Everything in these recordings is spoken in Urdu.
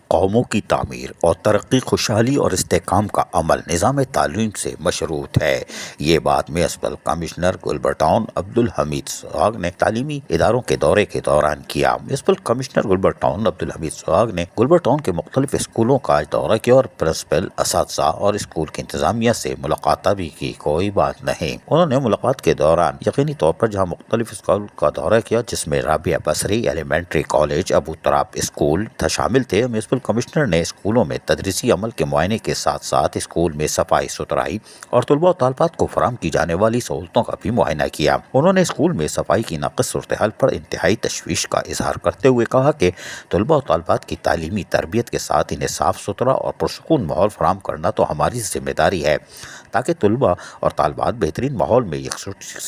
قوموں کی تعمیر اور ترقی، خوشحالی اور استحکام کا عمل نظام تعلیم سے مشروط ہے۔ یہ بات municipal commissioner Gulberg town Abdul Hamid Suhag نے تعلیمی اداروں کے دورے کے دوران کیا۔ Municipal commissioner Gulberg town Abdul Hamid Suhag نے گلبر ٹاؤن کے مختلف اسکولوں کا آج دورہ کیا اور پرنسپل، اساتذہ اور اسکول کی انتظامیہ سے ملاقات بھی کی۔ کوئی بات نہیں، انہوں نے ملاقات کے دوران یقینی طور پر جہاں مختلف اسکول کا دورہ کیا جس میں رابعہ بصری ایلیمنٹری کالج، ابو تراب اسکول شامل تھے، میونسپل کمشنر نے اسکولوں میں تدریسی عمل کے معائنے کے ساتھ ساتھ اسکول میں صفائی ستھرائی اور طلباء و طالبات کو فراہم کی جانے والی سہولتوں کا بھی معائنہ کیا۔ انہوں نے اسکول میں صفائی کی ناقص صورتحال پر انتہائی تشویش کا اظہار کرتے ہوئے کہا کہ طلباء و طالبات کی تعلیمی تربیت کے ساتھ انہیں صاف ستھرا اور پرسکون ماحول فراہم کرنا تو ہماری ذمہ داری ہے تاکہ طلباء اور طالبات بہترین ماحول میں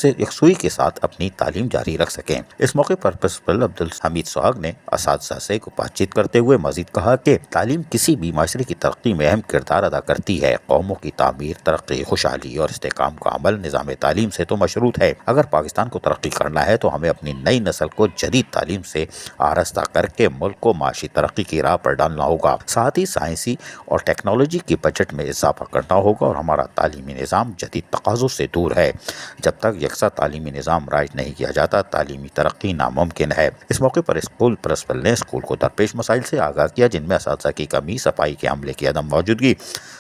یکسوئی کے ساتھ اپنی تعلیم جاری رکھ سکیں۔ اس موقع پر پرنسپل عبدالحمید سہاگ نے اساتذہ سے بات چیت کرتے ہوئے مزید کہا کہ تعلیم کسی بھی معاشرے کی ترقی میں اہم کردار ادا کرتی ہے۔ قوموں کی تعمیر، ترقی، خوشحالی اور استحکام کا عمل نظام تعلیم سے تو مشروط ہے۔ اگر پاکستان کو ترقی کرنا ہے تو ہمیں اپنی نئی نسل کو جدید تعلیم سے آراستہ کر کے ملک کو معاشی ترقی کی راہ پر ڈالنا ہوگا۔ ساتھ ہی سائنسی اور ٹیکنالوجی کی بجٹ میں اضافہ کرنا ہوگا اور ہمارا تعلیمی نظام جدید تقاضوں سے دور ہے۔ جب تک یکساں تعلیمی نظام رائج نہیں کیا جاتا، تعلیمی ترقی ناممکن ہے۔ اس موقع پر اسکول پرنسپل نے اسکول کو درپیش مسائل سے آگاہ کیا جن میں اساتذہ کی کمی، صفائی کے عملے کی عدم موجودگی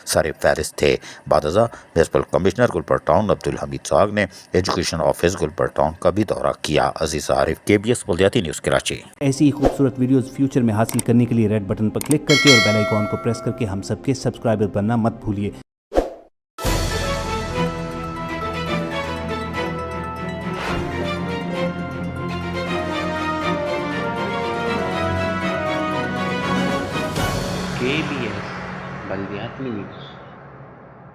سر فہرست تھے۔ بعد ازاں municipal commissioner Gulberg town Abdul Hamid Suhag نے ایجوکیشن آفس گلبر ٹاؤن کا بھی دورہ کیا۔ عزیز عارف، KBS بلدیاتی نیوز کراچی۔ ایسی ہی خوبصورت ویڈیوز فیوچر میں حاصل کرنے کے لیے ریڈ بٹن پر کلک کر کے اور بیل آئیکن کو پریس کر کے ہم سب کے سبسکرائبر بننا مت بھولیے۔ KBS بلدیاتی نیوز۔